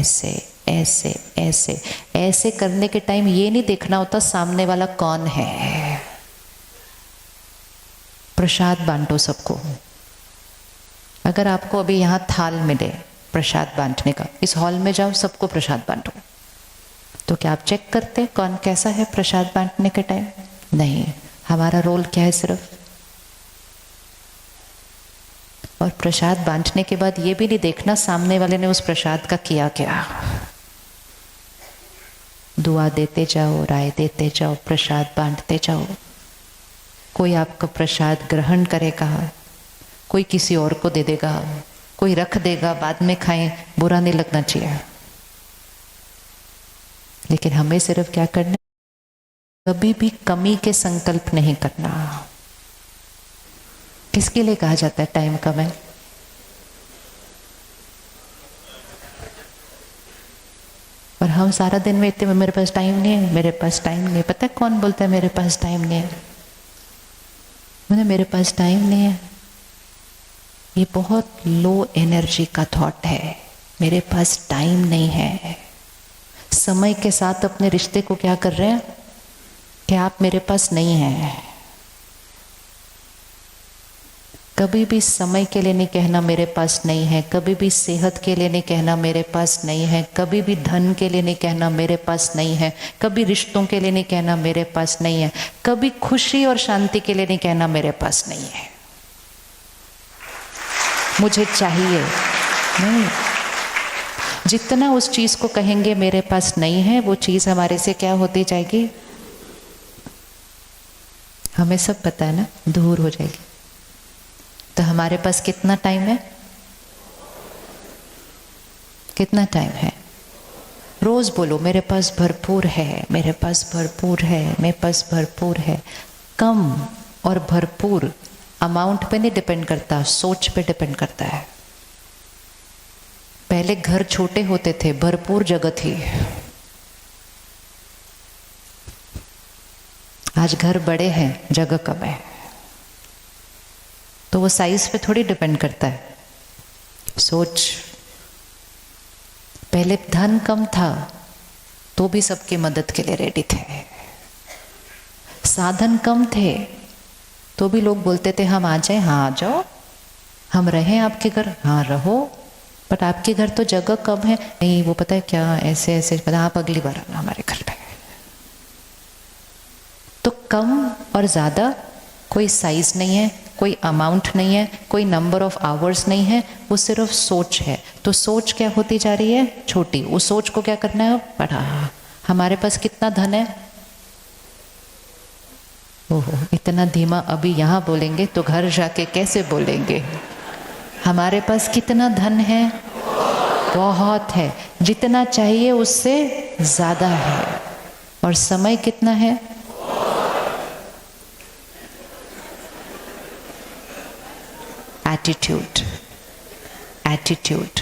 ऐसे ऐसे ऐसे ऐसे करने के टाइम ये नहीं देखना होता सामने वाला कौन है। प्रसाद बांटो सबको। अगर आपको अभी यहाँ थाल मिले प्रसाद बांटने का, इस हॉल में जाओ सबको प्रसाद बांटो, तो क्या आप चेक करते कौन कैसा है प्रसाद बांटने के टाइम? नहीं। हमारा रोल क्या है सिर्फ। और प्रसाद बांटने के बाद ये भी नहीं देखना सामने वाले ने उस प्रसाद का किया क्या। दुआ देते जाओ, राय देते जाओ, प्रसाद बांटते जाओ। कोई आपका प्रसाद ग्रहण करेगा, कोई किसी और को दे देगा, कोई रख देगा बाद में खाएं, बुरा नहीं लगना चाहिए। लेकिन हमें सिर्फ क्या करना, कभी भी कमी के संकल्प नहीं करना। किसके लिए कहा जाता है टाइम कम है? और हम सारा दिन में इतने, मेरे पास टाइम नहीं है, मेरे पास टाइम नहीं है। पता है कौन बोलता है मेरे पास टाइम नहीं है? मेरे पास टाइम नहीं है, ये बहुत लो एनर्जी का थॉट है। मेरे पास टाइम नहीं है। समय के साथ अपने रिश्ते को क्या कर रहे हैं कि आप मेरे पास नहीं हैं। कभी भी समय के लिए नहीं कहना मेरे पास नहीं है, कभी भी सेहत के लिए नहीं कहना मेरे पास नहीं है, कभी भी धन के लिए नहीं कहना मेरे पास नहीं है, कभी रिश्तों के लिए नहीं कहना मेरे पास नहीं है, कभी खुशी और शांति के लिए नहीं कहना मेरे पास नहीं है, मुझे चाहिए नहीं। जितना उस चीज को कहेंगे मेरे पास नहीं है, वो चीज हमारे से क्या होती जाएगी? हमें सब पता है ना, दूर हो जाएगी। तो हमारे पास कितना टाइम है? कितना टाइम है? रोज बोलो मेरे पास भरपूर है, मेरे पास भरपूर है, मेरे पास भरपूर है। कम और भरपूर अमाउंट पे नहीं डिपेंड करता, सोच पे डिपेंड करता है। पहले घर छोटे होते थे, भरपूर जगह थी। आज घर बड़े हैं, जगह कम है। तो वो साइज पे थोड़ी डिपेंड करता है, सोच। पहले धन कम था तो भी सबकी मदद के लिए रेडी थे। साधन कम थे तो भी लोग बोलते थे हम आ जाए, हाँ आ जाओ, हम रहें आपके घर, हाँ रहो, बट आपके घर तो जगह कम है। नहीं वो पता है क्या, ऐसे ऐसे पता, आप अगली बार आना हमारे घर पे। तो कम और ज़्यादा कोई साइज नहीं है, कोई अमाउंट नहीं है, कोई नंबर ऑफ आवर्स नहीं है, वो सिर्फ सोच है। तो सोच क्या होती जा रही है? छोटी। उस सोच को क्या करना है? बढ़ा। हमारे पास कितना धन है? ओहो, इतना धीमा अभी यहाँ बोलेंगे तो घर जाके कैसे बोलेंगे? हमारे पास कितना धन है? बहुत है, जितना चाहिए उससे ज्यादा है। और समय कितना है? एटीट्यूड। एटीट्यूड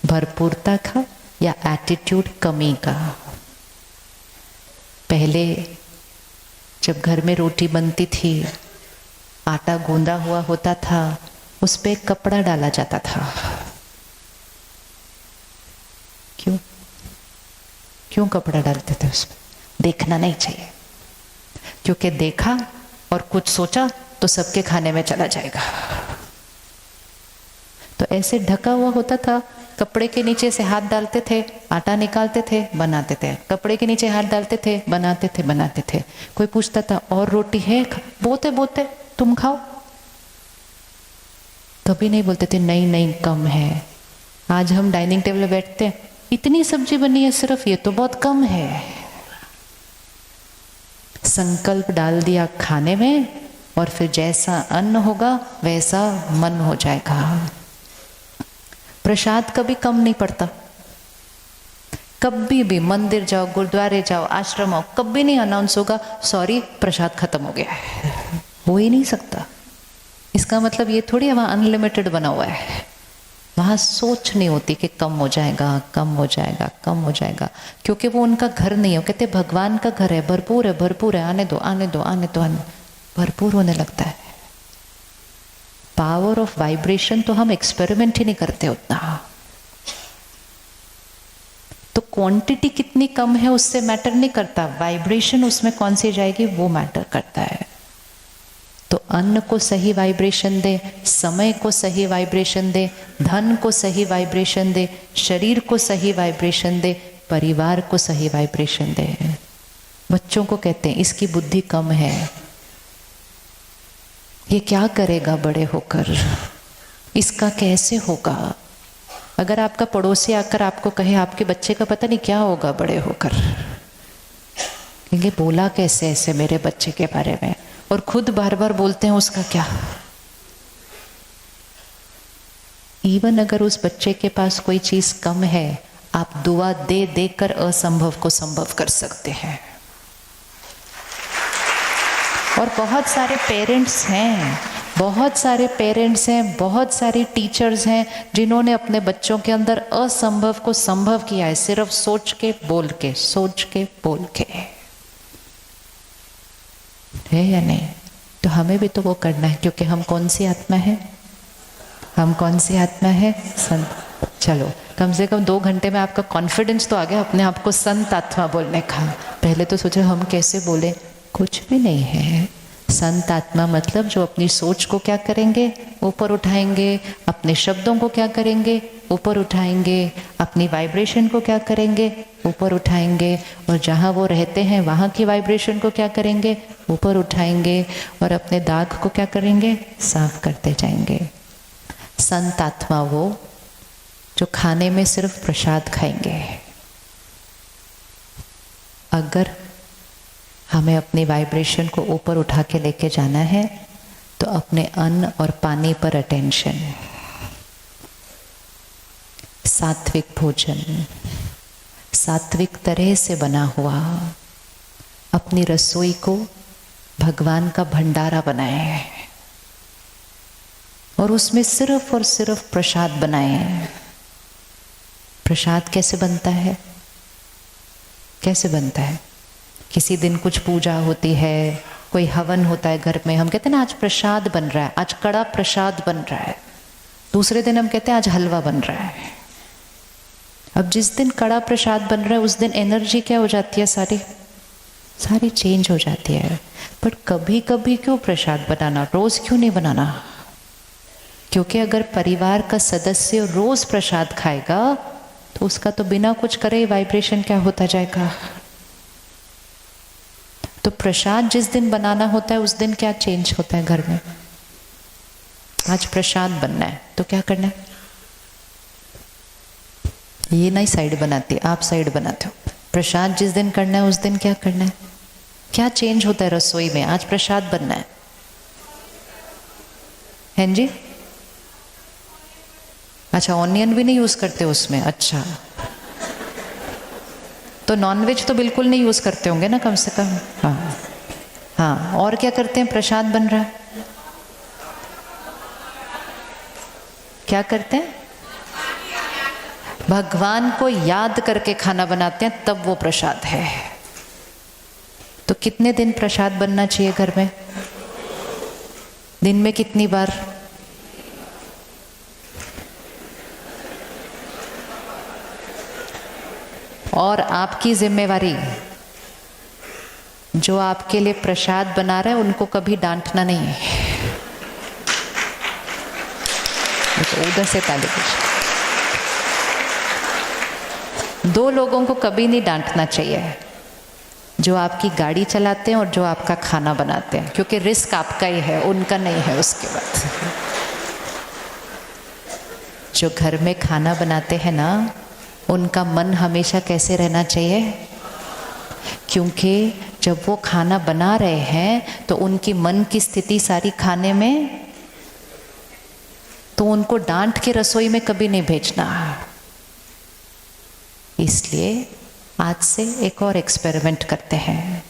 भरपूरता का या एटीट्यूड कमी का? पहले जब घर में रोटी बनती थी, आटा गूंदा हुआ होता था, उस पे कपड़ा डाला जाता था। क्यों? क्यों कपड़ा डालते थे उसमें? देखना नहीं चाहिए, क्योंकि देखा और कुछ सोचा तो सबके खाने में चला जाएगा। तो ऐसे ढका हुआ होता था, कपड़े के नीचे से हाथ डालते थे, आटा निकालते थे, बनाते थे, कपड़े के नीचे हाथ डालते थे, बनाते थे, बनाते थे। कोई पूछता था और रोटी है? बोते बोते तुम खाओ। कभी नहीं बोलते थे नहीं नहीं कम है। आज हम डाइनिंग टेबल में बैठते हैं, इतनी सब्जी बनी है सिर्फ, ये तो बहुत कम है। संकल्प डाल दिया खाने में, और फिर जैसा अन्न होगा वैसा मन हो जाएगा। प्रसाद कभी कम नहीं पड़ता। कभी भी मंदिर जाओ, गुरुद्वारे जाओ, आश्रम हो, कभी नहीं अनाउंस होगा सॉरी प्रसाद खत्म हो गया है। हो ही नहीं सकता। इसका मतलब ये थोड़ी वहाँ अनलिमिटेड बना हुआ है। वहाँ सोच नहीं होती कि कम हो जाएगा, कम हो जाएगा, कम हो जाएगा, क्योंकि वो उनका घर नहीं है। कहते भगवान का घर है, भरपूर है, भरपूर है, आने दो, आने दो, आने दो, आने। भरपूर होने लगता है। पावर ऑफ वाइब्रेशन तो हम एक्सपेरिमेंट ही नहीं करते उतना। क्वांटिटी कितनी कम है उससे मैटर नहीं करता, वाइब्रेशन उसमें कौन सी जाएगी वो मैटर करता है। तो अन्न को सही वाइब्रेशन दे, समय को सही वाइब्रेशन दे, धन को सही वाइब्रेशन दे, शरीर को सही वाइब्रेशन दे, परिवार को सही वाइब्रेशन दे। बच्चों को कहते हैं इसकी बुद्धि कम है, ये क्या करेगा बड़े होकर, इसका कैसे होगा। अगर आपका पड़ोसी आकर आपको कहे आपके बच्चे का पता नहीं क्या होगा बड़े होकर, क्योंकि बोला कैसे ऐसे मेरे बच्चे के बारे में, और खुद बार बार बोलते हैं उसका क्या। इवन अगर उस बच्चे के पास कोई चीज कम है, आप दुआ दे देकर असंभव को संभव कर सकते हैं। और बहुत सारे पेरेंट्स हैं, बहुत सारे पेरेंट्स हैं, बहुत सारी टीचर्स हैं जिन्होंने अपने बच्चों के अंदर असंभव को संभव किया है, सिर्फ सोच के बोल के, सोच के बोल के। है या नहीं? तो हमें भी तो वो करना है, क्योंकि हम कौन सी आत्मा है, हम कौन सी आत्मा है, संत। चलो कम से कम 2 घंटे में आपका कॉन्फिडेंस तो आ गया अपने आप को संत आत्मा बोलने का। पहले तो सोचे हम कैसे बोले, कुछ भी नहीं है। संत आत्मा मतलब जो अपनी सोच को क्या करेंगे, ऊपर उठाएंगे, अपने शब्दों को क्या करेंगे, ऊपर उठाएंगे, अपनी वाइब्रेशन को क्या करेंगे, ऊपर उठाएंगे, और जहाँ वो रहते हैं वहाँ की वाइब्रेशन को क्या करेंगे, ऊपर उठाएंगे, और अपने दाग को क्या करेंगे, साफ करते जाएंगे। संत आत्मा वो जो खाने में सिर्फ प्रसाद खाएंगे। अगर हमें अपनी वाइब्रेशन को ऊपर उठा के लेके जाना है तो अपने अन्न और पानी पर अटेंशन, सात्विक भोजन, सात्विक तरह से बना हुआ, अपनी रसोई को भगवान का भंडारा बनाए और उसमें सिर्फ और सिर्फ प्रसाद बनाए। प्रसाद कैसे बनता है, कैसे बनता है? किसी दिन कुछ पूजा होती है, कोई हवन होता है घर में, हम कहते हैं ना आज प्रसाद बन रहा है, आज कड़ा प्रसाद बन रहा है। दूसरे दिन हम कहते हैं आज हलवा बन रहा है। अब जिस दिन कड़ा प्रसाद बन रहा है उस दिन एनर्जी क्या हो जाती है, सारी चेंज हो जाती है। पर कभी कभी क्यों प्रसाद बनाना, रोज क्यों नहीं बनाना? क्योंकि अगर परिवार का सदस्य रोज प्रसाद खाएगा तो उसका तो बिना कुछ करे वाइब्रेशन क्या होता जाएगा। तो प्रसाद जिस दिन बनाना होता है उस दिन क्या चेंज होता है घर में? आज प्रसाद बनना है तो क्या करना है? ये नहीं साइड बनाती, आप साइड बनाते हो। प्रसाद जिस दिन करना है उस दिन क्या करना है? क्या चेंज होता है रसोई में? आज प्रसाद बनना है, हैं जी? अच्छा, ऑनियन भी नहीं यूज करते उसमें? अच्छा, तो नॉनवेज तो बिल्कुल नहीं यूज करते होंगे ना, कम से कम। हाँ हाँ, और क्या करते हैं? प्रसाद बन रहा है, क्या करते हैं? भगवान को याद करके खाना बनाते हैं, तब वो प्रसाद है। तो कितने दिन प्रसाद बनना चाहिए घर में? दिन में कितनी बार? और आपकी जिम्मेवारी, जो आपके लिए प्रसाद बना रहा है उनको कभी डांटना नहीं है। तो उधर से ताली बजाओ। 2 लोगों को कभी नहीं डांटना चाहिए, जो आपकी गाड़ी चलाते हैं और जो आपका खाना बनाते हैं, क्योंकि रिस्क आपका ही है, उनका नहीं है। उसके बाद जो घर में खाना बनाते हैं ना, उनका मन हमेशा कैसे रहना चाहिए? क्योंकि जब वो खाना बना रहे हैं तो उनकी मन की स्थिति सारी खाने में, तो उनको डांट के रसोई में कभी नहीं भेजना। इसलिए आज से एक और एक्सपेरिमेंट करते हैं।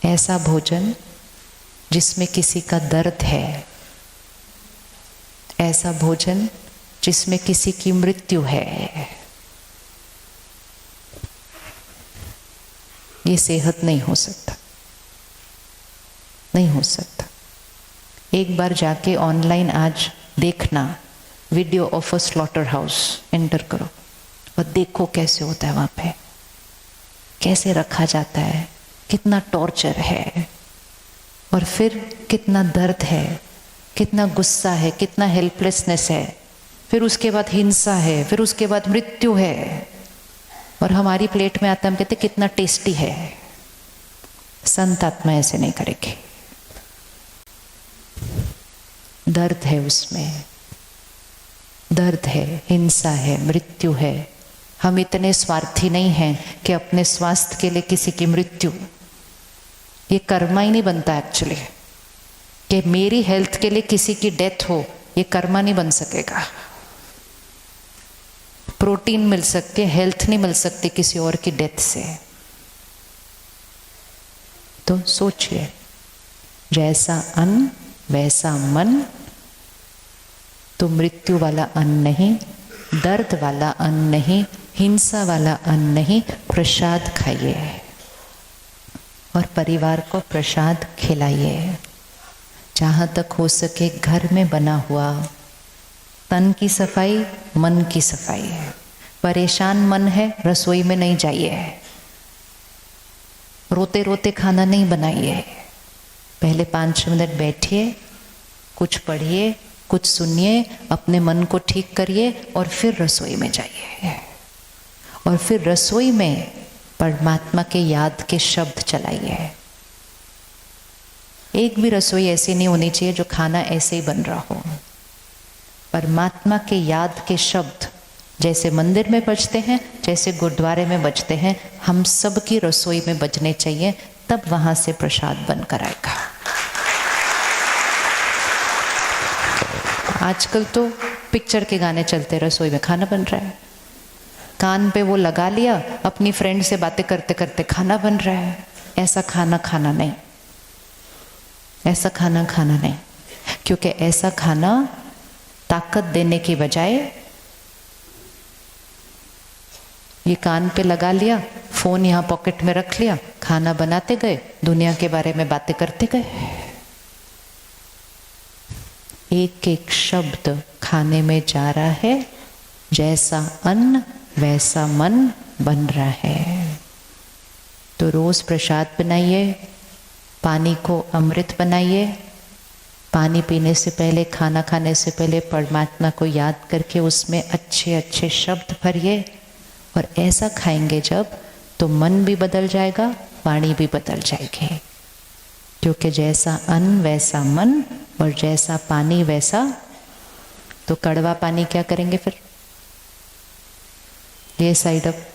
ऐसा भोजन जिसमें किसी का दर्द है, ऐसा भोजन जिसमें किसी की मृत्यु है, ये सेहत नहीं हो सकता, नहीं हो सकता। एक बार जाके ऑनलाइन आज देखना, video of a slaughter house enter करो, और देखो कैसे होता है वहां पे, कैसे रखा जाता है, कितना टॉर्चर है, और फिर कितना दर्द है, कितना गुस्सा है, कितना हेल्पलेसनेस है, फिर उसके बाद हिंसा है, फिर उसके बाद मृत्यु है, और हमारी प्लेट में आता है, हम कहते कितना टेस्टी है। संत आत्मा ऐसे नहीं करेगी। दर्द है उसमें, दर्द है, हिंसा है, मृत्यु है। हम इतने स्वार्थी नहीं हैं कि अपने स्वास्थ्य के लिए किसी की मृत्यु, ये कर्मा ही नहीं बनता एक्चुअली, कि मेरी हेल्थ के लिए किसी की डेथ हो, ये कर्मा नहीं बन सकेगा। प्रोटीन मिल सकती है, हेल्थ नहीं मिल सकती किसी और की डेथ से। तो सोचिए, जैसा अन्न वैसा मन। तो मृत्यु वाला अन्न नहीं, दर्द वाला अन्न नहीं, हिंसा वाला अन्न नहीं, प्रसाद खाइए और परिवार को प्रसाद खिलाइए। जहाँ तक हो सके घर में बना हुआ, तन की सफाई, मन की सफाई है। परेशान मन है, रसोई में नहीं जाइए, रोते रोते खाना नहीं बनाइए। पहले 5 मिनट बैठिए, कुछ पढ़िए, कुछ सुनिए, अपने मन को ठीक करिए और फिर रसोई में जाइए। और फिर रसोई में परमात्मा के याद के शब्द चलाइए। एक भी रसोई ऐसी नहीं होनी चाहिए जो खाना ऐसे ही बन रहा हो। परमात्मा के याद के शब्द जैसे मंदिर में बजते हैं, जैसे गुरुद्वारे में बजते हैं, हम सब की रसोई में बजने चाहिए, तब वहां से प्रसाद बनकर आएगा। आजकल तो पिक्चर के गाने चलते, रसोई में खाना बन रहा है, कान पे वो लगा लिया, अपनी फ्रेंड से बातें करते करते खाना बन रहा है। ऐसा खाना खाना नहीं, ऐसा खाना खाना नहीं, क्योंकि ऐसा खाना ताकत देने की बजाय ये कान पे लगा लिया, फोन यहाँ पॉकेट में रख लिया, खाना बनाते गए, दुनिया के बारे में बातें करते गए। एक एक शब्द खाने में जा रहा है, जैसा अन्न वैसा मन बन रहा है। तो रोज प्रसाद बनाइए, पानी को अमृत बनाइए। पानी पीने से पहले, खाना खाने से पहले परमात्मा को याद करके उसमें अच्छे अच्छे शब्द भरिए। और ऐसा खाएंगे जब, तो मन भी बदल जाएगा, वाणी भी बदल जाएगी। क्योंकि जैसा अन्न वैसा मन, और जैसा पानी वैसा। तो कड़वा पानी क्या करेंगे फिर? ये साइड अप।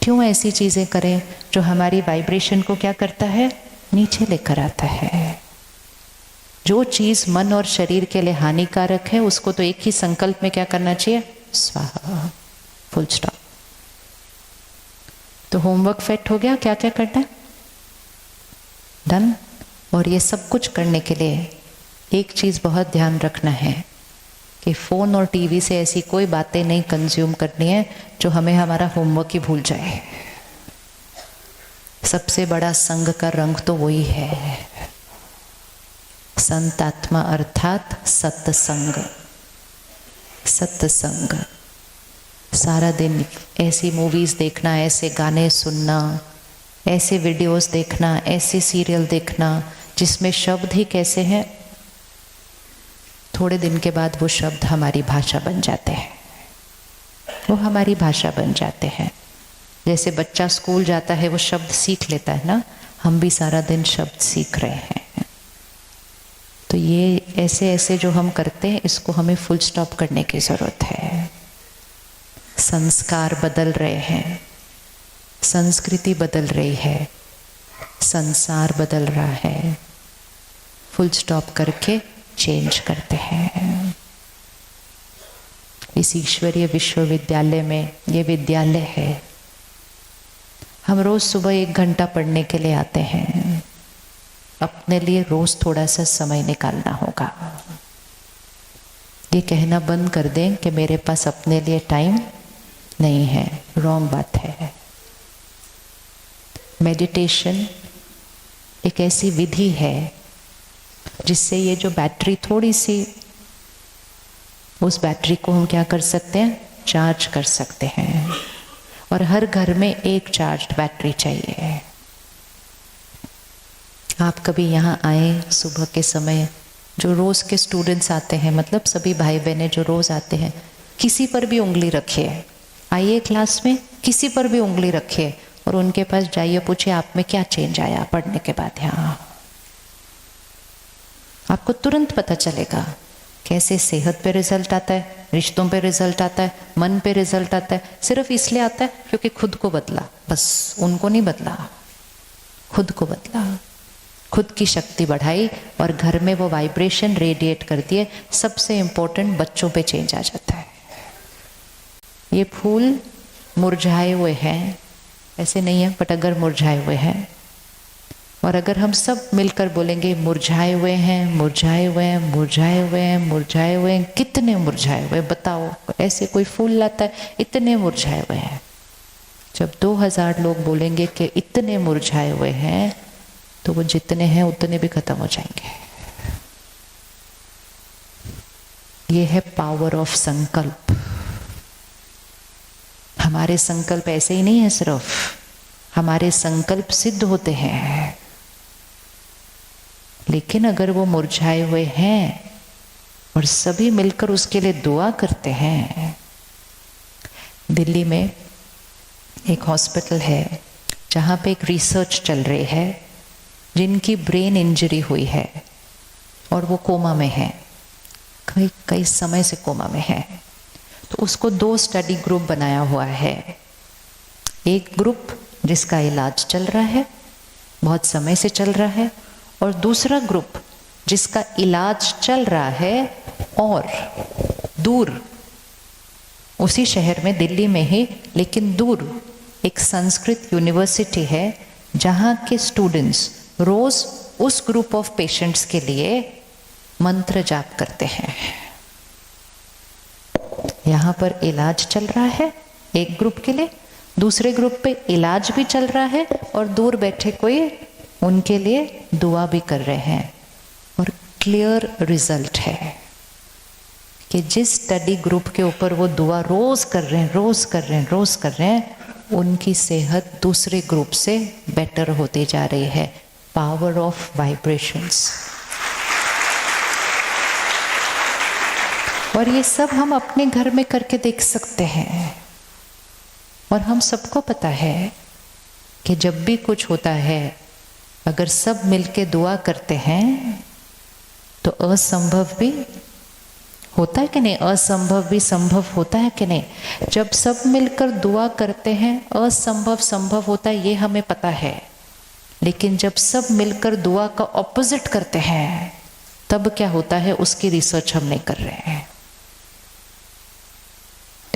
क्यों ऐसी चीजें करें जो हमारी वाइब्रेशन को क्या करता है? नीचे लेकर आता है। जो चीज मन और शरीर के लिए हानिकारक है, उसको तो एक ही संकल्प में क्या करना चाहिए? स्वाहा, फुल स्टॉप। तो होमवर्क सेट हो गया, क्या क्या करना है? डन। और ये सब कुछ करने के लिए एक चीज बहुत ध्यान रखना है कि फोन और टीवी से ऐसी कोई बातें नहीं कंज्यूम करनी है जो हमें हमारा होमवर्क ही भूल जाए। सबसे बड़ा संग का रंग तो वही है, संत आत्मा अर्थात सत्संग। सत्संग। सारा दिन ऐसी मूवीज देखना, ऐसे गाने सुनना, ऐसे वीडियोस देखना, ऐसे सीरियल देखना जिसमें शब्द ही कैसे हैं, थोड़े दिन के बाद वो शब्द हमारी भाषा बन जाते हैं। वो हमारी भाषा बन जाते हैं। जैसे बच्चा स्कूल जाता है, वो शब्द सीख लेता है ना, हम भी सारा दिन शब्द सीख रहे हैं। तो ये ऐसे ऐसे जो हम करते हैं, इसको हमें फुल स्टॉप करने की जरूरत है। संस्कार बदल रहे हैं, संस्कृति बदल रही है, संसार बदल रहा है। फुल स्टॉप करके चेंज करते हैं। इस ईश्वरीय विश्वविद्यालय में, ये विद्यालय है, हम रोज सुबह 1 घंटा पढ़ने के लिए आते हैं। अपने लिए रोज थोड़ा सा समय निकालना होगा। ये कहना बंद कर दें कि मेरे पास अपने लिए टाइम नहीं है, रॉन्ग बात है। मेडिटेशन एक ऐसी विधि है जिससे ये जो बैटरी थोड़ी सी उस बैटरी को हम क्या कर सकते हैं, चार्ज कर सकते हैं। और हर घर में एक चार्ज्ड बैटरी चाहिए। आप कभी यहाँ आए सुबह के समय, जो रोज़ के स्टूडेंट्स आते हैं, मतलब सभी भाई बहनें जो रोज़ आते हैं, किसी पर भी उंगली रखिए, आइए क्लास में, किसी पर भी उंगली रखिए और उनके पास जाइए, पूछिए आप में क्या चेंज आया पढ़ने के बाद। यहाँ आपको तुरंत पता चलेगा कैसे सेहत पे रिजल्ट आता है, रिश्तों पे रिजल्ट आता है, मन पे रिजल्ट आता है। सिर्फ इसलिए आता है क्योंकि खुद को बदला, बस उनको नहीं बदला, खुद को बदला, खुद की शक्ति बढ़ाई और घर में वो वाइब्रेशन रेडिएट कर दिए। सबसे इम्पोर्टेंट, बच्चों पे चेंज आ जाता है। ये फूल मुरझाए हुए हैं, ऐसे नहीं है, बट अगर मुरझाए हुए हैं, और अगर हम सब मिलकर बोलेंगे मुरझाए हुए हैं, मुरझाए हुए हैं, मुरझाए हुए हैं, मुरझाए हुए हैं, कितने मुरझाए हुए बताओ। ऐसे कोई फूल लाता है, इतने मुरझाए हुए हैं। जब 2000 लोग बोलेंगे कि इतने मुरझाए हुए हैं, तो वो जितने हैं उतने भी खत्म हो जाएंगे। ये है पावर ऑफ संकल्प। हमारे संकल्प ऐसे ही नहीं है, सिर्फ हमारे संकल्प सिद्ध होते हैं, लेकिन अगर वो मुरझाए हुए हैं और सभी मिलकर उसके लिए दुआ करते हैं। दिल्ली में एक हॉस्पिटल है जहाँ पे एक रिसर्च चल रही है, जिनकी ब्रेन इंजरी हुई है और वो कोमा में है, कई समय से कोमा में है। तो उसको 2 स्टडी ग्रुप बनाया हुआ है। एक ग्रुप जिसका इलाज चल रहा है, बहुत समय से चल रहा है, और दूसरा ग्रुप जिसका इलाज चल रहा है और दूर, उसी शहर में, दिल्ली में ही, लेकिन दूर एक संस्कृत यूनिवर्सिटी है जहाँ के स्टूडेंट्स रोज उस ग्रुप ऑफ पेशेंट्स के लिए मंत्र जाप करते हैं। यहाँ पर इलाज चल रहा है एक ग्रुप के लिए, दूसरे ग्रुप पे इलाज भी चल रहा है और दूर बैठे कोई उनके लिए दुआ भी कर रहे हैं। और क्लियर रिजल्ट है कि जिस स्टडी ग्रुप के ऊपर वो दुआ रोज कर रहे हैं, रोज कर रहे हैं, रोज कर रहे हैं, उनकी सेहत दूसरे ग्रुप से बेटर होती जा रही है। Power of vibrations. और ये सब हम अपने घर में करके देख सकते हैं। और हम सबको पता है कि जब भी कुछ होता है, अगर सब मिलके दुआ करते हैं तो असंभव भी होता है कि नहीं, असंभव भी संभव होता है कि नहीं। जब सब मिलकर दुआ करते हैं असंभव संभव होता है, ये हमें पता है। लेकिन जब सब मिलकर दुआ का ऑपोजिट करते हैं तब क्या होता है, उसकी रिसर्च हम नहीं कर रहे हैं।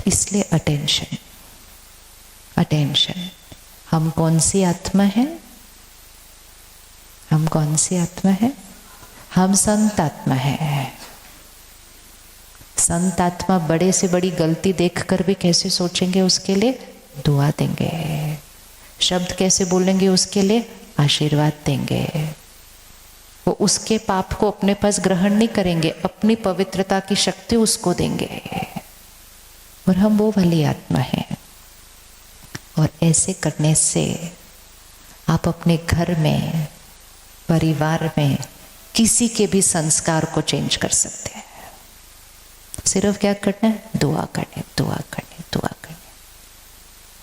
इसलिए अटेंशन, अटेंशन। हम कौन सी आत्मा है, हम कौन सी आत्मा है? हम संत आत्मा है। संत आत्मा बड़े से बड़ी गलती देखकर भी कैसे सोचेंगे, उसके लिए दुआ देंगे। शब्द कैसे बोलेंगे, उसके लिए आशीर्वाद देंगे। वो उसके पाप को अपने पास ग्रहण नहीं करेंगे, अपनी पवित्रता की शक्ति उसको देंगे। और हम वो वाली आत्मा है। और ऐसे करने से आप अपने घर में, परिवार में किसी के भी संस्कार को चेंज कर सकते हैं। सिर्फ क्या करना है, दुआ करनी, दुआ करनी, दुआ करनी।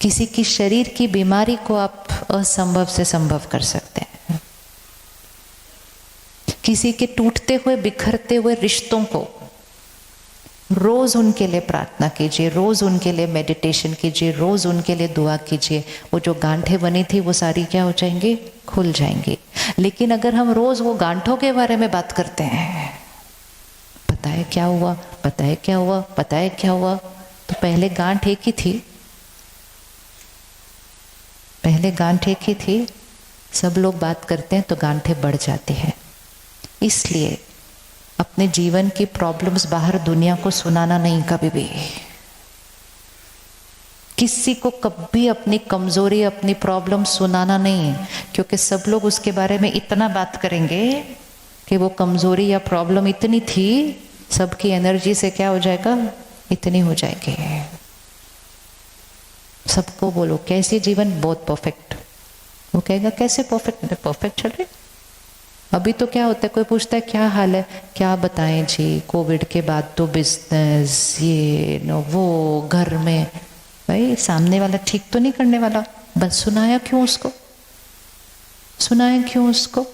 किसी की शरीर की बीमारी को आप असंभव से संभव कर सकते हैं। किसी के टूटते हुए, बिखरते हुए रिश्तों को रोज उनके लिए प्रार्थना कीजिए, रोज उनके लिए मेडिटेशन कीजिए, रोज उनके लिए दुआ कीजिए। वो जो गांठें बनी थी वो सारी क्या हो जाएंगी, खुल जाएंगी। लेकिन अगर हम रोज वो गांठों के बारे में बात करते हैं, पता है क्या हुआ, पता है क्या हुआ, पता है क्या हुआ, तो पहले गांठ एक ही थी, पहले गांठ एक ही थी। सब लोग बात करते हैं तो गांठें बढ़ जाती हैं। इसलिए अपने जीवन की प्रॉब्लम्स बाहर दुनिया को सुनाना नहीं, कभी भी किसी को कभी अपनी कमजोरी, अपनी प्रॉब्लम सुनाना नहीं, क्योंकि सब लोग उसके बारे में इतना बात करेंगे कि वो कमजोरी या प्रॉब्लम इतनी थी सबकी एनर्जी से क्या हो जाएगा, इतनी हो जाएगी। सबको बोलो कैसे जीवन, बहुत परफेक्ट। वो कहेगा कैसे परफेक्ट, परफेक्ट चल रहे। अभी तो क्या होता है, कोई पूछता है क्या हाल है, क्या बताएं जी, कोविड के बाद तो बिजनेस ये न वो, घर में। भाई सामने वाला ठीक तो नहीं करने वाला, बस सुनाया क्यों उसको, सुनाया क्यों उसको।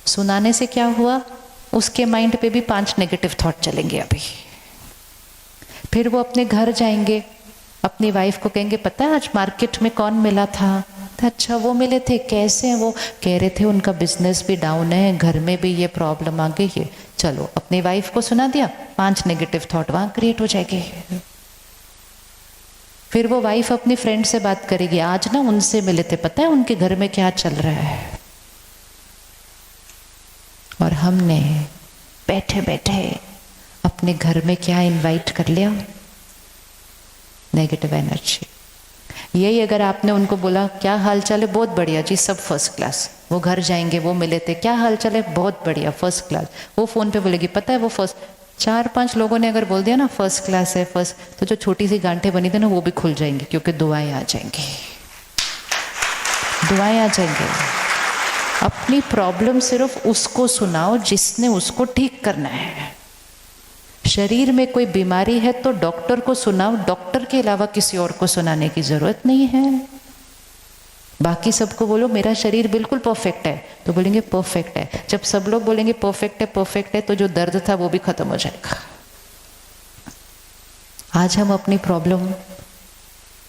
सुनाने से क्या हुआ, उसके माइंड पे भी 5 नेगेटिव थॉट चलेंगे अभी। फिर वो अपने घर जाएंगे, अपनी वाइफ को कहेंगे पता है आज मार्केट में कौन मिला था, तो अच्छा वो मिले थे, कैसे हैं वो, कह रहे थे उनका बिजनेस भी डाउन है, घर में भी ये प्रॉब्लम आ गई है। चलो अपनी वाइफ को सुना दिया, 5 नेगेटिव थॉट वहां क्रिएट हो जाएंगे। फिर वो वाइफ अपनी फ्रेंड से बात करेगी, आज ना उनसे मिले थे, पता है उनके घर में क्या चल रहा है। और हमने बैठे बैठे अपने घर में क्या इनवाइट कर लिया, नेगेटिव एनर्जी। यही अगर आपने उनको बोला क्या हाल चाल है, बहुत बढ़िया जी, सब फर्स्ट क्लास। वो घर जाएंगे, वो मिले थे, क्या हाल चाल है, बहुत बढ़िया, फर्स्ट क्लास। वो फोन पे बोलेगी पता है वो फर्स्ट। 4-5 लोगों ने अगर बोल दिया ना फर्स्ट क्लास है फर्स्ट, तो जो छोटी सी गांठें बनी थी ना वो भी खुल जाएंगी, क्योंकि दुआएं आ जाएंगी, दुआएं आ जाएंगे। अपनी प्रॉब्लम सिर्फ उसको सुनाओ जिसने उसको ठीक करना है। शरीर में कोई बीमारी है तो डॉक्टर को सुनाओ, डॉक्टर के अलावा किसी और को सुनाने की जरूरत नहीं है। बाकी सबको बोलो मेरा शरीर बिल्कुल परफेक्ट है, तो बोलेंगे परफेक्ट है। जब सब लोग बोलेंगे परफेक्ट है, तो जो दर्द था वो भी खत्म हो जाएगा। आज हम अपनी प्रॉब्लम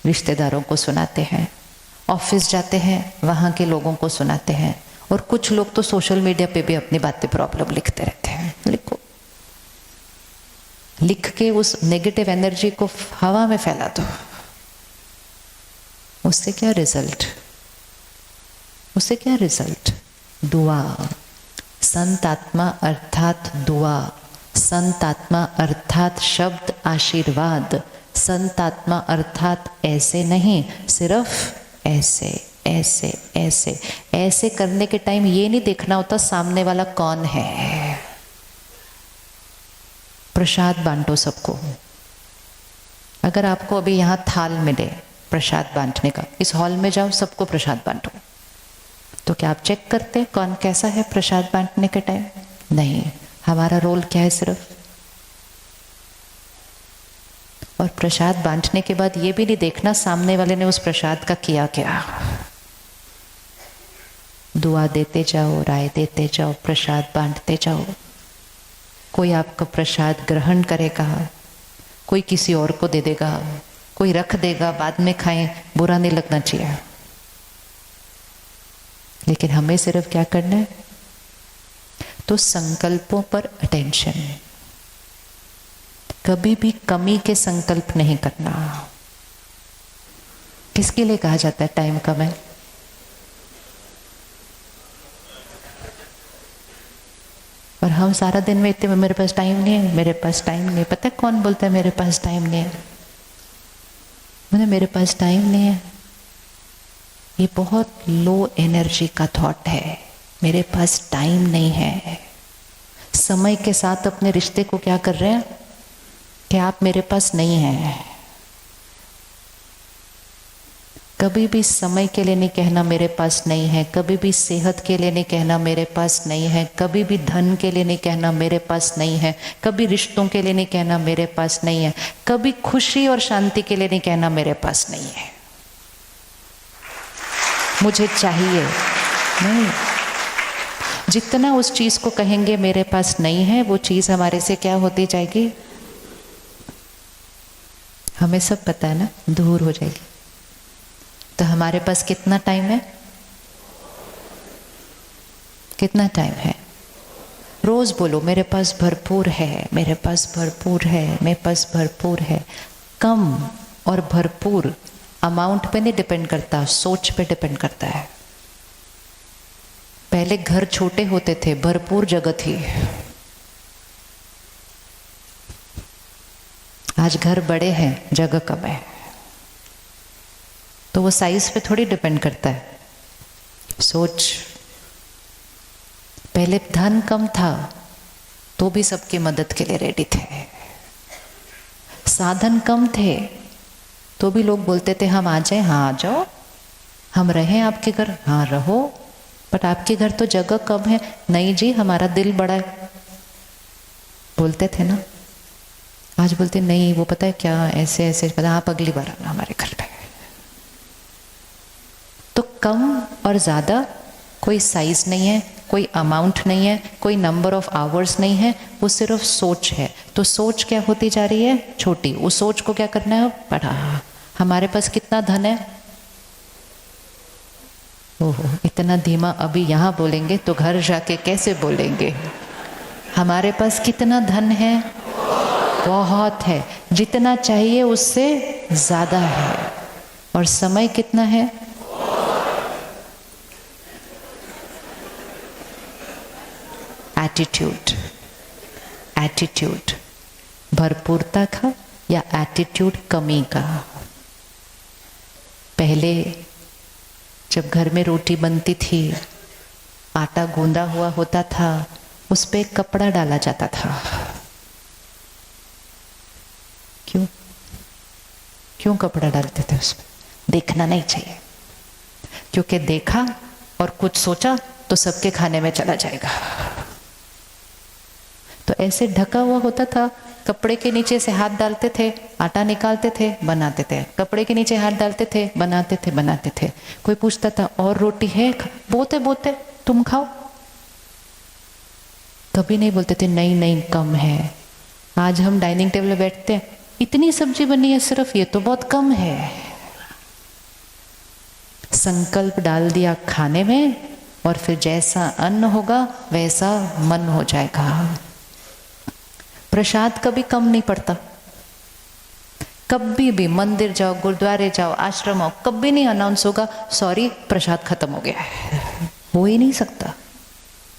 रिश्तेदारों को सुनाते हैं, ऑफिस जाते हैं वहां के लोगों को सुनाते हैं, और कुछ लोग तो सोशल मीडिया पे भी अपनी बातें प्रॉब्लम लिखते रहते हैं। लिखो, लिख के उस नेगेटिव एनर्जी को हवा में फैला दो। उससे क्या रिजल्ट, उससे क्या रिजल्ट। दुआ, संत आत्मा अर्थात दुआ, संत आत्मा अर्थात शब्द आशीर्वाद, संत आत्मा अर्थात ऐसे नहीं, सिर्फ ऐसे ऐसे ऐसे ऐसे करने के टाइम ये नहीं देखना होता सामने वाला कौन है। प्रसाद बांटो सबको। अगर आपको अभी यहाँ थाल मिले प्रसाद बांटने का, इस हॉल में जाओ सबको प्रसाद बांटो, तो क्या आप चेक करते हैं कौन कैसा है प्रसाद बांटने के टाइम? नहीं। हमारा रोल क्या है सिर्फ, और प्रसाद बांटने के बाद ये भी नहीं देखना सामने वाले ने उस प्रसाद का किया क्या। दुआ देते जाओ, राय देते जाओ, प्रसाद बांटते जाओ। कोई आपका प्रसाद ग्रहण करेगा, कोई किसी और को दे देगा, कोई रख देगा बाद में खाएं, बुरा नहीं लगना चाहिए। लेकिन हमें सिर्फ क्या करना है, तो संकल्पों पर अटेंशन। कभी भी कमी के संकल्प नहीं करना। किसके लिए कहा जाता है टाइम कम है? और हम सारा दिन में इतने मेरे पास टाइम नहीं है, मेरे पास टाइम नहीं है। पता है कौन बोलता है मेरे पास टाइम नहीं है? मैंने मेरे पास टाइम नहीं है, ये बहुत लो एनर्जी का थॉट है। मेरे पास टाइम नहीं है। समय के साथ अपने रिश्ते को क्या कर रहे हैं कि आप मेरे पास नहीं हैं। कभी भी समय के लिए नहीं कहना मेरे पास नहीं है, कभी भी सेहत के लिए नहीं कहना मेरे पास नहीं है, कभी भी धन के लिए नहीं कहना मेरे पास नहीं है, कभी रिश्तों के लिए नहीं कहना मेरे पास नहीं है, कभी खुशी और शांति के लिए नहीं कहना मेरे पास नहीं है, मुझे चाहिए नहीं। जितना उस चीज को कहेंगे मेरे पास नहीं है, वो चीज हमारे से क्या होती जाएगी, हमें सब पता है ना, दूर हो जाएगी। तो हमारे पास कितना टाइम है, कितना टाइम है? रोज बोलो मेरे पास भरपूर है, मेरे पास भरपूर है, मेरे पास भरपूर है। कम और भरपूर अमाउंट पे नहीं डिपेंड करता, सोच पे डिपेंड करता है। पहले घर छोटे होते थे, भरपूर जगह थी। आज घर बड़े हैं, जगह कम है। तो वो साइज पे थोड़ी डिपेंड करता है, सोच। पहले धन कम था, तो भी सबकी मदद के लिए रेडी थे। साधन कम थे तो भी लोग बोलते थे हम आ जाए, हाँ आ जाओ, हम रहें आपके घर, हाँ रहो, बट आपके घर तो जगह कम है। नहीं जी, हमारा दिल बड़ा है, बोलते थे ना। आज बोलते नहीं, वो पता है क्या, ऐसे ऐसे, पता, आप अगली बार आना हमारे घर पे। तो कम और ज़्यादा कोई साइज नहीं है, कोई अमाउंट नहीं है, कोई नंबर ऑफ आवर्स नहीं है, वो सिर्फ सोच है। तो सोच क्या होती जा रही है? छोटी। उस सोच को क्या करना है? बड़ा। हमारे पास कितना धन है? ओहो, इतना धीमा अभी यहाँ बोलेंगे तो घर जाके कैसे बोलेंगे? हमारे पास कितना धन है? बहुत है, जितना चाहिए उससे ज़्यादा है। और समय कितना है? एटीट्यूड। एटीट्यूड भरपूरता का या एटीट्यूड कमी का? पहले जब घर में रोटी बनती थी, आटा गूंदा हुआ होता था, उस पे कपड़ा डाला जाता था। क्यों? क्यों कपड़ा डालते थे उस पे? देखना नहीं चाहिए, क्योंकि देखा और कुछ सोचा तो सबके खाने में चला जाएगा। तो ऐसे ढका हुआ होता था, कपड़े के नीचे से हाथ डालते थे, आटा निकालते थे, बनाते थे, कपड़े के नीचे हाथ डालते थे, बनाते थे। कोई पूछता था और रोटी है? बोते बोते तुम खाओ। कभी नहीं बोलते थे नहीं नहीं कम है। आज हम डाइनिंग टेबल पे बैठते हैं, इतनी सब्जी बनी है सिर्फ, ये तो बहुत कम है। संकल्प डाल दिया खाने में, और फिर जैसा अन्न होगा वैसा मन हो जाएगा। प्रसाद कभी कम नहीं पड़ता। कभी भी मंदिर जाओ, गुरुद्वारे जाओ, आश्रम हो, कभी नहीं अनाउंस होगा सॉरी प्रसाद खत्म हो गया है। हो ही नहीं सकता।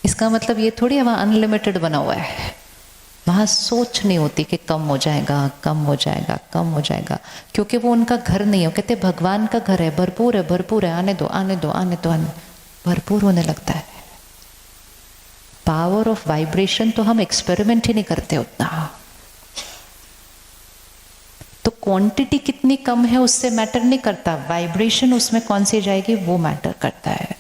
इसका मतलब ये थोड़ी वहाँ अनलिमिटेड बना हुआ है। वहाँ सोच नहीं होती कि कम हो जाएगा, कम हो जाएगा, कम हो जाएगा, क्योंकि वो उनका घर नहीं है। कहते भगवान का घर है, भरपूर है, भरपूर है, आने दो आने दो आने दो, भरपूर होने लगता है। पावर ऑफ वाइब्रेशन तो हम एक्सपेरिमेंट ही नहीं करते उतना। तो क्वांटिटी कितनी कम है उससे मैटर नहीं करता, वाइब्रेशन उसमें कौन सी जाएगी वो मैटर करता है।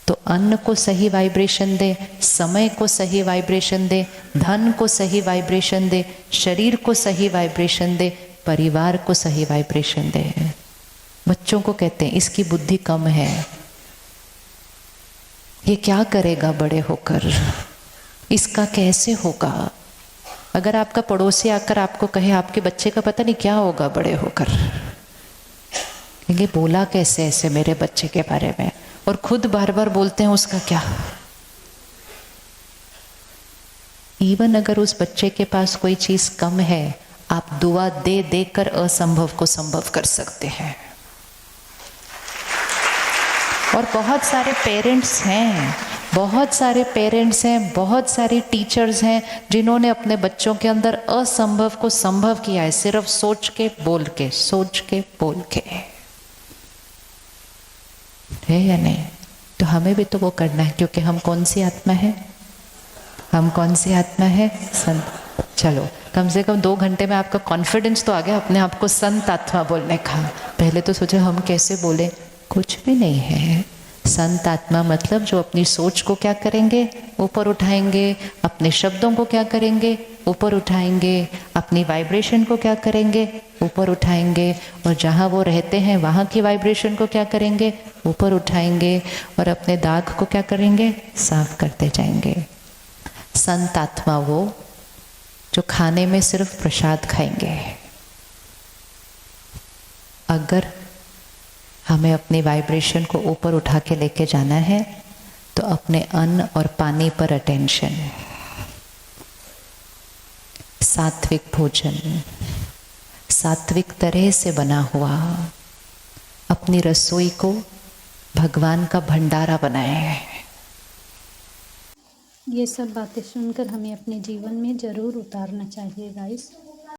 तो अन्न को सही वाइब्रेशन दे, समय को सही वाइब्रेशन दे, धन को सही वाइब्रेशन दे, शरीर को सही वाइब्रेशन दे, परिवार को सही वाइब्रेशन दे। बच्चों को कहते हैं इसकी बुद्धि कम है, ये क्या करेगा बड़े होकर, इसका कैसे होगा। अगर आपका पड़ोसी आकर आपको कहे आपके बच्चे का पता नहीं क्या होगा बड़े होकर, ये बोला कैसे ऐसे मेरे बच्चे के बारे में, और खुद बार बार बोलते हैं उसका क्या। इवन अगर उस बच्चे के पास कोई चीज कम है, आप दुआ दे देकर असंभव को संभव कर सकते हैं। और बहुत सारे पेरेंट्स हैं, बहुत सारे पेरेंट्स हैं, बहुत सारी टीचर्स हैं जिन्होंने अपने बच्चों के अंदर असंभव को संभव किया है, सिर्फ सोच के बोल के, सोच के बोल के। है या नहीं? तो हमें भी तो वो करना है, क्योंकि हम कौन सी आत्मा है? हम कौन सी आत्मा है? संत। चलो कम से कम 2 घंटे में आपका कॉन्फिडेंस तो आ गया अपने आप को संत आत्मा बोलने का। पहले तो सोचे हम कैसे बोले, कुछ भी नहीं है। संत आत्मा मतलब जो अपनी सोच को क्या करेंगे, ऊपर उठाएंगे, अपने शब्दों को क्या करेंगे, ऊपर उठाएंगे, अपनी वाइब्रेशन को क्या करेंगे, ऊपर उठाएंगे, और जहाँ वो रहते हैं वहाँ की वाइब्रेशन को क्या करेंगे, ऊपर उठाएंगे, और अपने दाग को क्या करेंगे, साफ करते जाएंगे। संत आत्मा वो जो खाने में सिर्फ प्रसाद खाएंगे। अगर हमें अपनी वाइब्रेशन को ऊपर उठा के लेके जाना है तो अपने अन्न और पानी पर अटेंशन, सात्विक भोजन, सात्विक तरह से बना हुआ, अपनी रसोई को भगवान का भंडारा बनाए। ये सब बातें सुनकर हमें अपने जीवन में ज़रूर उतारना चाहिए गाइस।